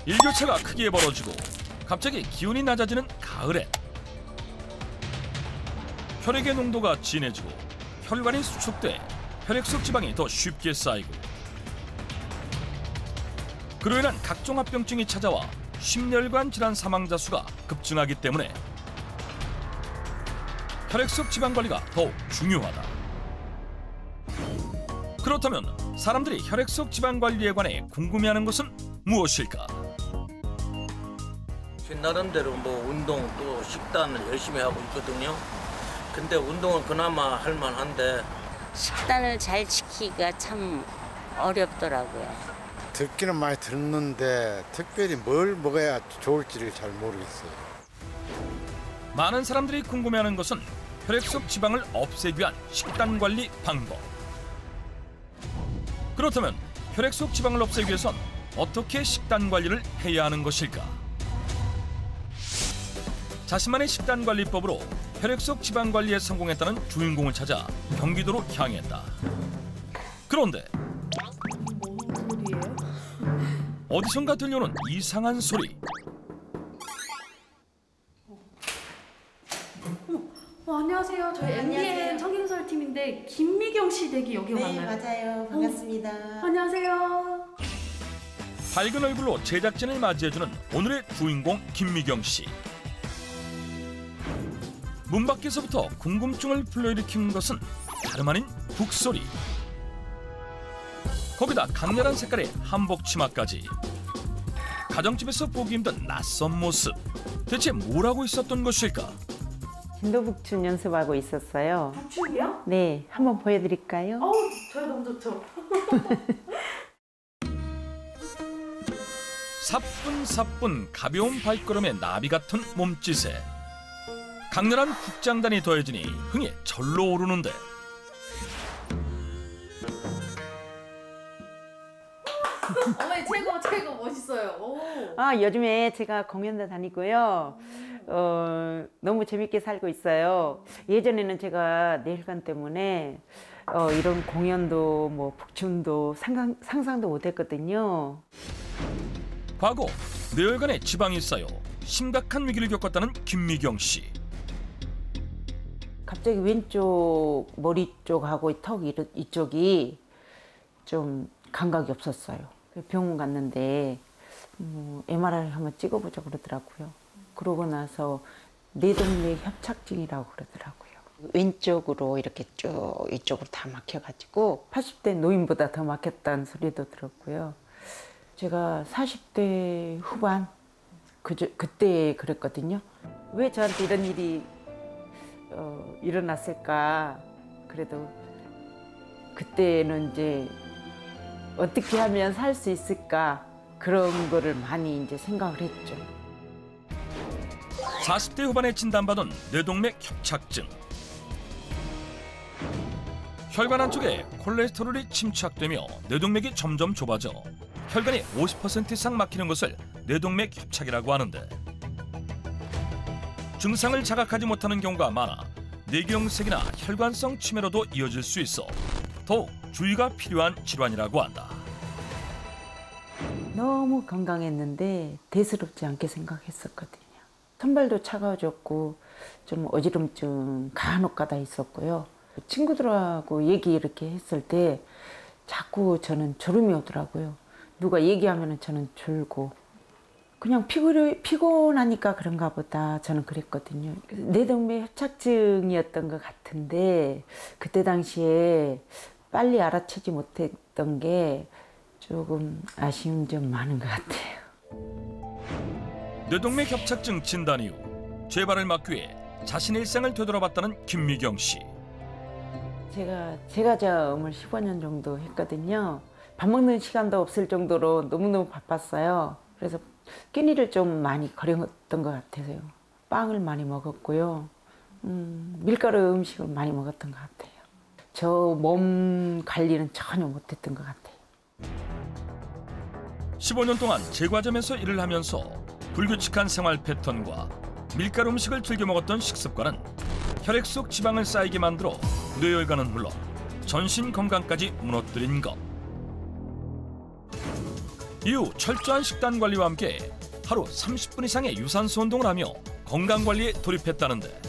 일교차가 크게 벌어지고 갑자기 기온이 낮아지는 가을에 혈액의 농도가 진해지고 혈관이 수축돼 혈액 속 지방이 더 쉽게 쌓이고 그로 인한 각종 합병증이 찾아와 심혈관 질환 사망자 수가 급증하기 때문에 혈액 속 지방 관리가 더욱 중요하다. 그렇다면 사람들이 혈액 속 지방 관리에 관해 궁금해하는 것은 무엇일까? 제 나름대로 운동 또 식단을 열심히 하고 있거든요. 근데 운동은 그나마 할 만한데 식단을 잘 지키기가 참 어렵더라고요. 듣기는 많이 듣는데 특별히 뭘 먹어야 좋을지를 잘 모르겠어요. 많은 사람들이 궁금해하는 것은 혈액 속 지방을 없애기 위한 식단 관리 방법. 그렇다면 혈액 속 지방을 없애기 위해선 어떻게 식단 관리를 해야 하는 것일까? 자신만의 식단 관리법으로 혈액 속 지방 관리에 성공했다는 주인공을 찾아 경기도로 향했다. 그런데 어디선가 들려오는 이상한 소리. 안녕하세요. 저희 MBN 청kin설팀인데 김미경 씨 댁이 여기 맞나요? 네, 맞아요. 반갑습니다. 안녕하세요. 밝은 얼굴로 제작진을 맞이해주는 오늘의 주인공 김미경 씨. 문 밖에서부터 궁금증을 불러일으킨 것은 다름 아닌 북소리. 거기다 강렬한 색깔의 한복 치마까지. 가정집에서 보기 힘든 낯선 모습. 대체 뭘 하고 있었던 것일까? 진도북춤 연습하고 있었어요. 북춤이요? 네, 한번 보여드릴까요? 저희 너무 좋죠. 사뿐사뿐 가벼운 발걸음에 나비 같은 몸짓에 강렬한 국장단이 더해지니 흥에 절로 오르는데 어머니 최고 멋있어요. 오. 요즘에 제가 공연도 다니고요. 너무 재밌게 살고 있어요. 예전에는 제가 뇌혈관 때문에 이런 공연도 북춤도 상상도 못했거든요. 과거 뇌혈관에 지방이 쌓여 심각한 위기를 겪었다는 김미경 씨. 갑자기 왼쪽 머리 쪽하고 턱 이쪽이 좀 감각이 없었어요. 병원 갔는데 MRI 한번 찍어보자 그러더라고요. 그러고 나서 뇌동맥 협착증이라고 그러더라고요. 왼쪽으로 이렇게 쭉 이쪽으로 다 막혀가지고 80대 노인보다 더 막혔다는 소리도 들었고요. 제가 40대 후반 그때 그랬거든요. 왜 저한테 이런 일이 일어났을까. 그래도 그때는 이제 어떻게 하면 살 수 있을까 그런 거를 많이 이제 생각을 했죠. 40대 후반에 진단받은 뇌동맥 협착증. 혈관 안쪽에 콜레스테롤이 침착되며 뇌동맥이 점점 좁아져 혈관이 50% 이상 막히는 것을 뇌동맥 협착이라고 하는데 증상을 자각하지 못하는 경우가 많아 뇌경색이나 혈관성 치매로도 이어질 수 있어 더욱 주의가 필요한 질환이라고 한다. 너무 건강했는데 대수롭지 않게 생각했었거든요. 손발도 차가워졌고 좀 어지럼증 간혹 가다 있었고요. 친구들하고 얘기 이렇게 했을 때 자꾸 저는 졸음이 오더라고요. 누가 얘기하면 저는 졸고 그냥 피곤하니까 그런가 보다 저는 그랬거든요. 뇌동맥 협착증이었던 것 같은데 그때 당시에 빨리 알아채지 못했던 게 조금 아쉬운 점 많은 것 같아요. 뇌동맥 협착증 진단 이후 재발을 막기 위해 자신의 일상을 되돌아봤다는 김미경 씨. 제가 저음을 15년 정도 했거든요. 밥 먹는 시간도 없을 정도로 너무너무 바빴어요. 그래서 끼니를 좀 많이 거렸던 것 같아서요. 빵을 많이 먹었고요. 밀가루 음식을 많이 먹었던 것 같아요. 저 몸 관리는 전혀 못했던 것 같아요. 15년 동안 제과점에서 일을 하면서 불규칙한 생활 패턴과 밀가루 음식을 즐겨 먹었던 식습관은 혈액 속 지방을 쌓이게 만들어 뇌혈관은 물론 전신 건강까지 무너뜨린 것. 이후 철저한 식단 관리와 함께 하루 30분 이상의 유산소 운동을 하며 건강 관리에 돌입했다는데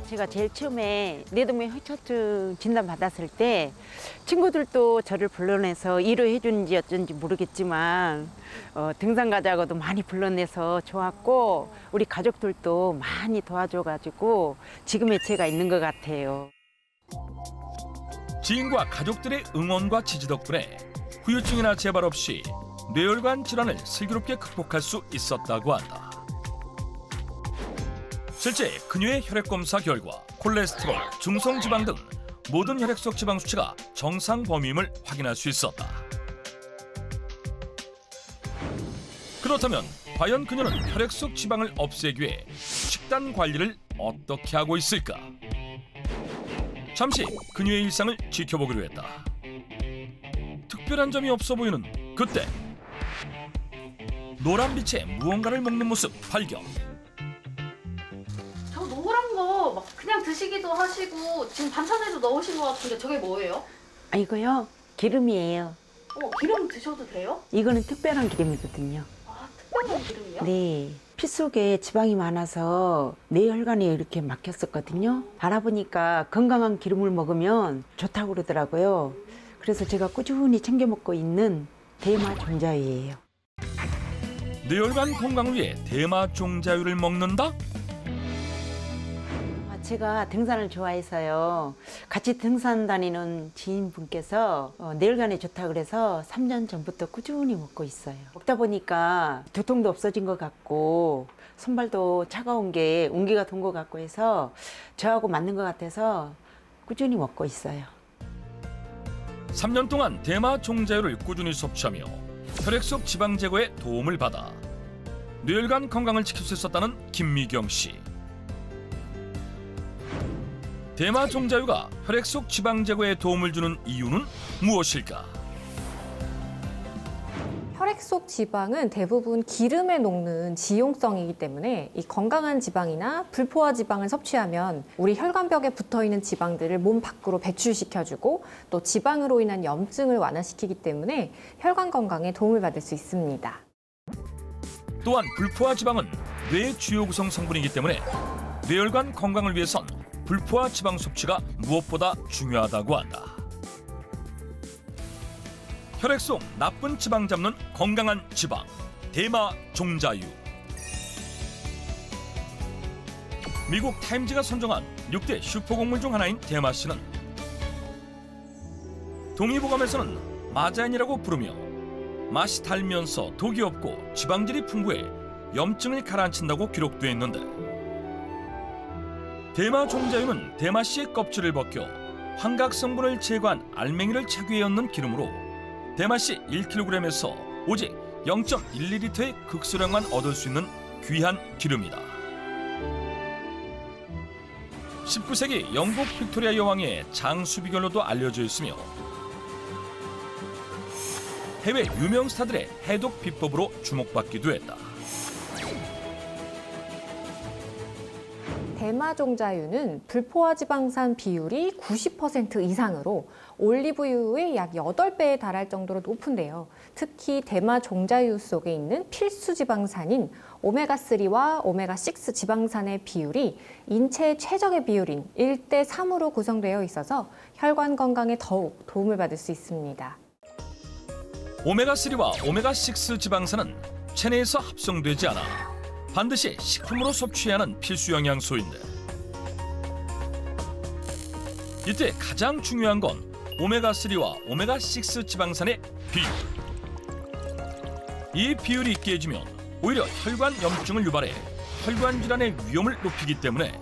제가 제일 처음에 뇌동맥 회초증 진단 받았을 때 친구들도 저를 불러내서 위로해 주는지 어쩐지 모르겠지만 등산 가자고도 많이 불러내서 좋았고 우리 가족들도 많이 도와줘가지고 지금의 제가 있는 것 같아요. 지인과 가족들의 응원과 지지 덕분에 후유증이나 재발 없이 뇌혈관 질환을 슬기롭게 극복할 수 있었다고 한다. 실제 그녀의 혈액검사 결과 콜레스테롤, 중성지방 등 모든 혈액 속 지방 수치가 정상 범위임을 확인할 수 있었다. 그렇다면 과연 그녀는 혈액 속 지방을 없애기 위해 식단 관리를 어떻게 하고 있을까? 잠시 그녀의 일상을 지켜보기로 했다. 특별한 점이 없어 보이는 그때 노란빛의 무언가를 먹는 모습 발견. 저 노란 거 막 그냥 드시기도 하시고 지금 반찬에도 넣으신 것 같은데 저게 뭐예요? 아, 이거요? 기름이에요. 기름 드셔도 돼요? 이거는 특별한 기름이거든요. 아, 특별한 기름이요? 네. 피 속에 지방이 많아서 뇌혈관이 이렇게 막혔었거든요. 알아보니까 건강한 기름을 먹으면 좋다고 그러더라고요. 그래서 제가 꾸준히 챙겨 먹고 있는 대마 종자유예요. 뇌혈관 건강을 위해 대마 종자유를 먹는다? 제가 등산을 좋아해서요. 같이 등산 다니는 지인분께서 뇌혈관에 좋다 그래서 3년 전부터 꾸준히 먹고 있어요. 먹다 보니까 두통도 없어진 것 같고 손발도 차가운 게 온기가 돈 것 같고 해서 저하고 맞는 것 같아서 꾸준히 먹고 있어요. 3년 동안 대마 종자유를 꾸준히 섭취하며 혈액 속 지방 제거에 도움을 받아 뇌혈관 건강을 지킬 수 있었다는 김미경 씨. 대마 종자유가 혈액 속 지방 제거에 도움을 주는 이유는 무엇일까? 혈액 속 지방은 대부분 기름에 녹는 지용성이기 때문에 이 건강한 지방이나 불포화 지방을 섭취하면 우리 혈관벽에 붙어있는 지방들을 몸 밖으로 배출시켜주고 또 지방으로 인한 염증을 완화시키기 때문에 혈관 건강에 도움을 받을 수 있습니다. 또한 불포화 지방은 뇌의 주요 구성 성분이기 때문에 뇌혈관 건강을 위해선 불포화 지방 섭취가 무엇보다 중요하다고 한다. 혈액 속 나쁜 지방 잡는 건강한 지방, 대마 종자유. 미국 타임즈가 선정한 6대 슈퍼곡물 중 하나인 대마씨는 동의보감에서는 마자인이라고 부르며 맛이 달면서 독이 없고 지방질이 풍부해 염증을 가라앉힌다고 기록돼 있는데 대마 종자유는 대마씨의 껍질을 벗겨 환각 성분을 제거한 알맹이를 차기에 얹는 기름으로 대마씨 1kg에서 오직 0.12리터의 극소량만 얻을 수 있는 귀한 기름이다. 19세기 영국 빅토리아 여왕의 장수비결로도 알려져 있으며 해외 유명 스타들의 해독 비법으로 주목받기도 했다. 대마 종자유는 불포화 지방산 비율이 90% 이상으로 올리브유의 약 8배에 달할 정도로 높은데요. 특히 대마 종자유 속에 있는 필수 지방산인 오메가3와 오메가6 지방산의 비율이 인체의 최적의 비율인 1:3으로 구성되어 있어서 혈관 건강에 더욱 도움을 받을 수 있습니다. 오메가3와 오메가6 지방산은 체내에서 합성되지 않아 반드시 식품으로 섭취해야 하는 필수 영양소인데 이때 가장 중요한 건 오메가3와 오메가6 지방산의 비율. 이 비율이 깨지면 오히려 혈관 염증을 유발해 혈관 질환의 위험을 높이기 때문에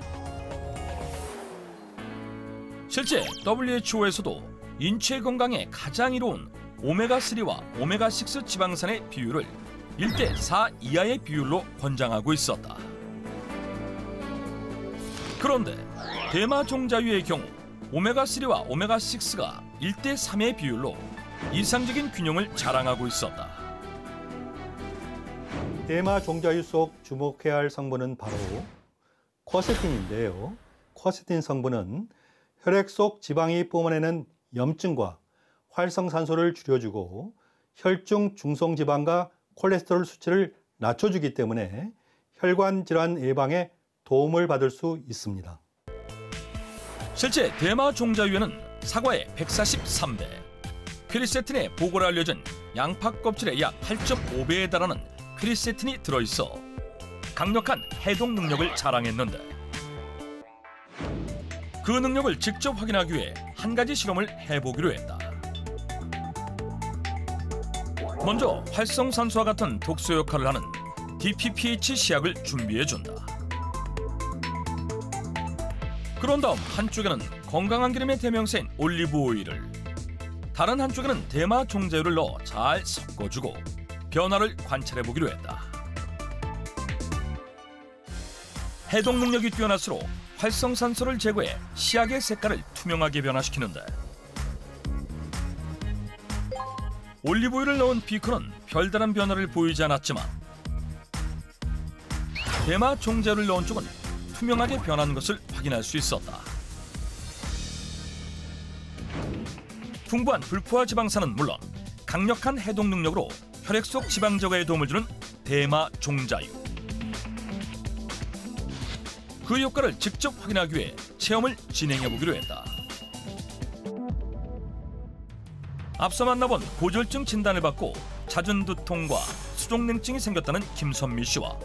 실제 WHO에서도 인체 건강에 가장 이로운 오메가3와 오메가6 지방산의 비율을 1:4 이하의 비율로 권장하고 있었다. 그런데 대마 종자유의 경우 오메가3와 오메가6가 1:3의 비율로 이상적인 균형을 자랑하고 있었다. 대마 종자유 속 주목해야 할 성분은 바로 쿼세틴인데요. 쿼세틴 성분은 혈액 속 지방이 뿜어내는 염증과 활성산소를 줄여주고 혈중 중성지방과 콜레스테롤 수치를 낮춰주기 때문에 혈관 질환 예방에 도움을 받을 수 있습니다. 실제 대마 종자유에는 사과의 143배, 퀘리세틴의 보고로 알려진 양파 껍질의 약 8.5배에 달하는 퀘리세틴이 들어있어 강력한 해독 능력을 자랑했는데, 그 능력을 직접 확인하기 위해 한 가지 실험을 해보기로 했다. 먼저 활성산소와 같은 독소 역할을 하는 DPPH 시약을 준비해준다. 그런 다음 한쪽에는 건강한 기름의 대명사인 올리브 오일을, 다른 한쪽에는 대마 종자유를 넣어 잘 섞어주고 변화를 관찰해보기로 했다. 해독 능력이 뛰어날수록 활성산소를 제거해 시약의 색깔을 투명하게 변화시키는데, 올리브오일을 넣은 비커는 별다른 변화를 보이지 않았지만 대마 종자유를 넣은 쪽은 투명하게 변한 것을 확인할 수 있었다. 풍부한 불포화 지방산은 물론 강력한 해독 능력으로 혈액 속 지방 제거에 도움을 주는 대마 종자유. 그 효과를 직접 확인하기 위해 체험을 진행해보기로 했다. 앞서 만나본 고지혈증 진단을 받고 잦은 두통과 수족냉증이 생겼다는 김선미 씨와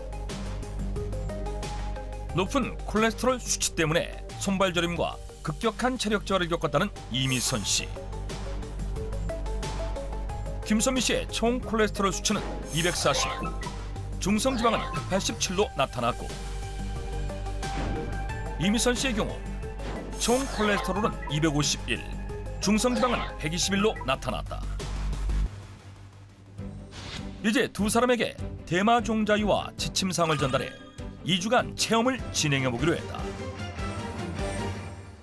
높은 콜레스테롤 수치 때문에 손발 저림과 급격한 체력 저하를 겪었다는 이미선 씨. 김선미 씨의 총 콜레스테롤 수치는 249, 중성지방은 187로 나타났고, 이미선 씨의 경우 총 콜레스테롤은 251, 중성지방은 121로 나타났다. 이제 두 사람에게 대마 종자유와 지침사항을 전달해 2주간 체험을 진행해보기로 했다.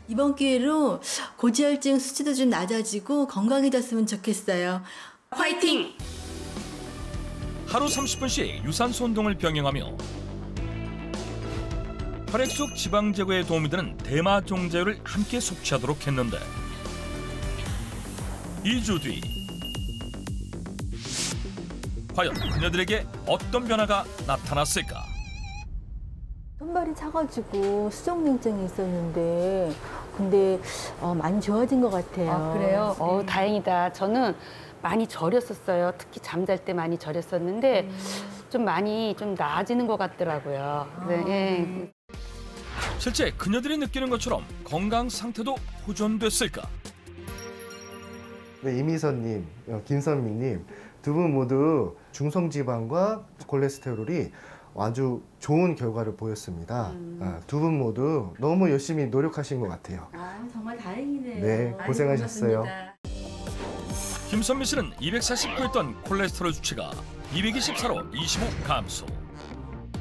이번 기회로 고지혈증 수치도 좀 낮아지고 건강해졌으면 좋겠어요. 화이팅! 하루 30분씩 유산소 운동을 병행하며 혈액 속 지방 제거에 도움이 되는 대마 종자유를 함께 섭취하도록 했는데, 2주 뒤 과연 그녀들에게 어떤 변화가 나타났을까? 손발이 차가지고 수족냉증이 있었는데 근데 많이 좋아진 것 같아요. 아, 그래요? 다행이다. 저는 많이 저렸었어요. 특히 잠잘 때 많이 저렸었는데 좀 많이 좀 나아지는 것 같더라고요. 네. 예. 실제 그녀들이 느끼는 것처럼 건강 상태도 호전됐을까? 네, 이미선님, 김선미님 두 분 모두 중성지방과 콜레스테롤이 아주 좋은 결과를 보였습니다. 두 분 모두 너무 열심히 노력하신 것 같아요. 아, 정말 다행이네요. 네, 고생하셨어요. 김선미 씨는 249였던 콜레스테롤 수치가 224로 25 감소,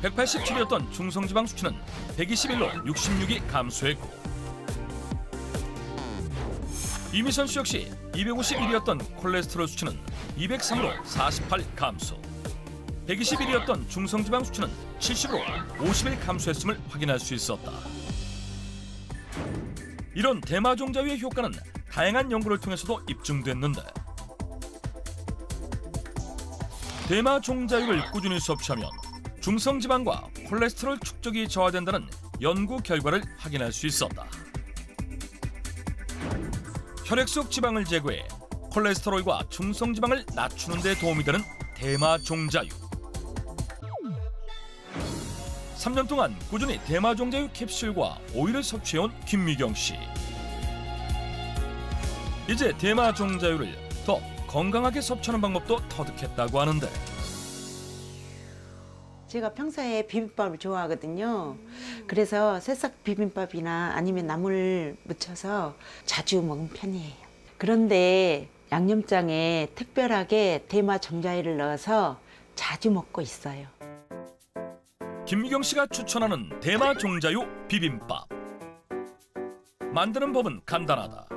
187이었던 중성지방 수치는 121로 66이 감소했고, 이미선 씨 역시 251이었던 콜레스테롤 수치는 203으로 48 감소, 121이었던 중성지방 수치는 70으로 51 감소했음을 확인할 수 있었다. 이런 대마 종자유의 효과는 다양한 연구를 통해서도 입증됐는데, 대마 종자유를 꾸준히 섭취하면 중성지방과 콜레스테롤 축적이 저하된다는 연구 결과를 확인할 수 있었다. 혈액 속 지방을 제거해 콜레스테롤과 중성지방을 낮추는 데 도움이 되는 대마 종자유. 3년 동안 꾸준히 대마 종자유 캡슐과 오일을 섭취해온 김미경 씨. 이제 대마 종자유를 더 건강하게 섭취하는 방법도 터득했다고 하는데, 제가 평소에 비빔밥을 좋아하거든요. 그래서 새싹 비빔밥이나 아니면 나물 무쳐서 자주 먹는 편이에요. 그런데 양념장에 특별하게 대마 종자유를 넣어서 자주 먹고 있어요. 김미경 씨가 추천하는 대마 종자유 비빔밥. 만드는 법은 간단하다.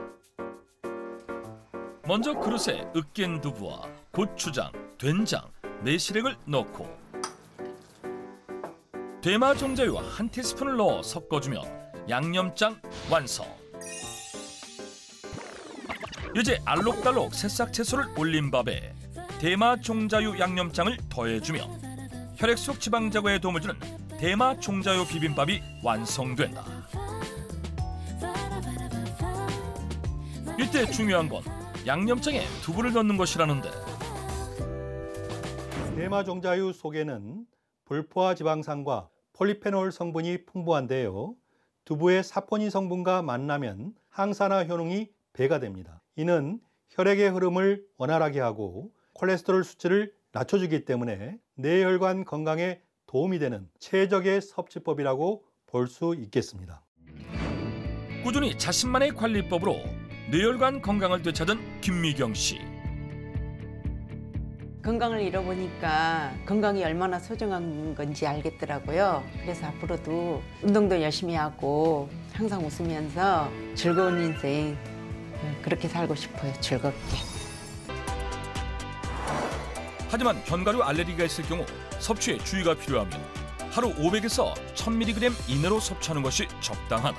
먼저 그릇에 으깬 두부와 고추장, 된장, 매실액을 넣고 대마 종자유 1티스푼을 넣어 섞어주면 양념장 완성. 이제 알록달록 새싹 채소를 올린 밥에 대마 종자유 양념장을 더해주며 혈액 속 지방 제거에 도움을 주는 대마 종자유 비빔밥이 완성된다. 이때 중요한 건 양념장에 두부를 넣는 것이라는데, 대마 종자유 속에는 불포화 지방산과 폴리페놀 성분이 풍부한데요. 두부의 사포닌 성분과 만나면 항산화 효능이 배가 됩니다. 이는 혈액의 흐름을 원활하게 하고 콜레스테롤 수치를 낮춰주기 때문에 뇌혈관 건강에 도움이 되는 최적의 섭취법이라고 볼 수 있겠습니다. 꾸준히 자신만의 관리법으로 뇌혈관 건강을 되찾은 김미경 씨. 건강을 잃어보니까 건강이 얼마나 소중한 건지 알겠더라고요. 그래서 앞으로도 운동도 열심히 하고 항상 웃으면서 즐거운 인생 그렇게 살고 싶어요. 즐겁게. 하지만 견과류 알레르기가 있을 경우 섭취에 주의가 필요하며 하루 500에서 1000mg 이내로 섭취하는 것이 적당하다.